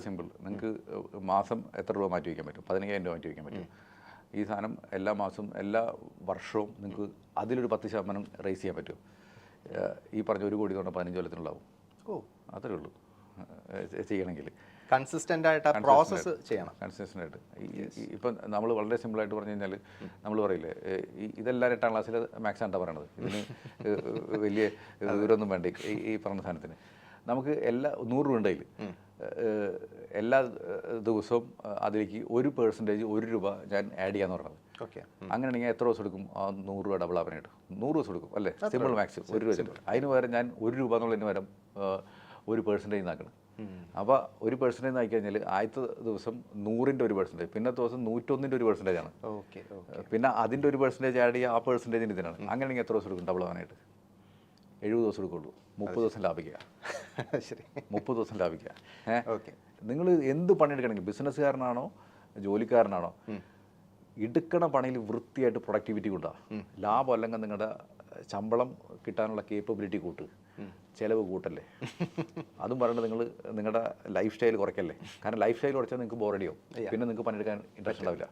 Simple. നിങ്ങൾക്ക് മാസം എത്ര രൂപ മാറ്റി വയ്ക്കാൻ പറ്റും? 15,000 രൂപ മാറ്റി വയ്ക്കാൻ പറ്റും. ഈ സാധനം എല്ലാ മാസവും എല്ലാ വർഷവും നിങ്ങൾക്ക് അതിലൊരു 10% റേസ് ചെയ്യാൻ പറ്റും. ഈ പറഞ്ഞ 1 കോടി തൊട്ട് 15 കൊല്ലത്തിനുണ്ടാവും. അത്രേ ഉള്ളൂ ചെയ്യണമെങ്കിൽ. കൺസിസ്റ്റൻ്റ് ആയിട്ട് ആ പ്രോസസ്സ് ചെയ്യണം. കൺസിസ്റ്റൻ്റ് ആയിട്ട്. ഇപ്പം നമ്മൾ വളരെ സിമ്പിളായിട്ട് പറഞ്ഞു കഴിഞ്ഞാൽ നമ്മൾ പറയില്ലേ, ഇതെല്ലാം 8ാം ക്ലാസ്സിൽ മാത്സ് ആണ്ടാ പറയണത്. ഇതിന് വലിയ ദൂരമൊന്നും വേണ്ട ഈ പറഞ്ഞ സാധനത്തിന്. നമുക്ക് എല്ലാ 100 രൂപ ഉണ്ടെങ്കിൽ എല്ലാ ദിവസവും അതിലേക്ക് 1% 1 രൂപ ഞാൻ ആഡ് ചെയ്യാന്ന് പറഞ്ഞത്. അങ്ങനെയാണെങ്കിൽ എത്ര ദിവസം എടുക്കും? ആ 100 രൂപ ഡബിൾ ആവാനായിട്ട് 100 ദിവസം എടുക്കും അല്ലേ? സിമ്പിൾ മാക്സ് 1 രൂപ വെച്ചിട്ട്. അതിന് പകരം ഞാൻ 1 രൂപ എന്നുള്ളതിന് പകരം 1% ആക്കണം. അപ്പോൾ 1% ആക്കി കഴിഞ്ഞാൽ ആദ്യത്തെ ദിവസം 100ൻ്റെ 1%, പിന്നത്തെ ദിവസം 101ൻ്റെ 1% ആണ്. പിന്നെ അതിൻ്റെ 1% ആഡ് ചെയ്യുക, ആ പെർസെൻറ്റേജിൻ്റെ ഇതിനാണ്. അങ്ങനെയാണെങ്കിൽ എത്ര ദിവസം എടുക്കും ഡബിൾ ആവാനായിട്ട്? 70 ദിവസം എടുക്കുള്ളൂ. 30 ദിവസം ലാഭിക്കുക. ശരി, 30 ദിവസം ലാഭിക്കുക. നിങ്ങൾ എന്ത് പണിയെടുക്കണമെങ്കിൽ, ബിസിനസ്സുകാരനാണോ ജോലിക്കാരനാണോ, എടുക്കണ പണിയിൽ വൃത്തിയായിട്ട് പ്രൊഡക്ടിവിറ്റി കൊണ്ടുപോകുക. ലാഭം അല്ലെങ്കിൽ നിങ്ങളുടെ ശമ്പളം കിട്ടാനുള്ള കേപ്പബിലിറ്റി കൂട്ടുക, ചിലവ് കൂട്ടല്ലേ. അതും പറയുന്നത് നിങ്ങൾ നിങ്ങളുടെ ലൈഫ് സ്റ്റൈൽ കുറയ്ക്കല്ലേ. കാരണം ലൈഫ് സ്റ്റൈൽ കുറച്ചാൽ നിങ്ങൾക്ക് ബോറടിയോ, പിന്നെ നിങ്ങൾക്ക് പണിയെടുക്കാൻ ഇൻട്രസ്റ്റ് ഉണ്ടാവില്ല.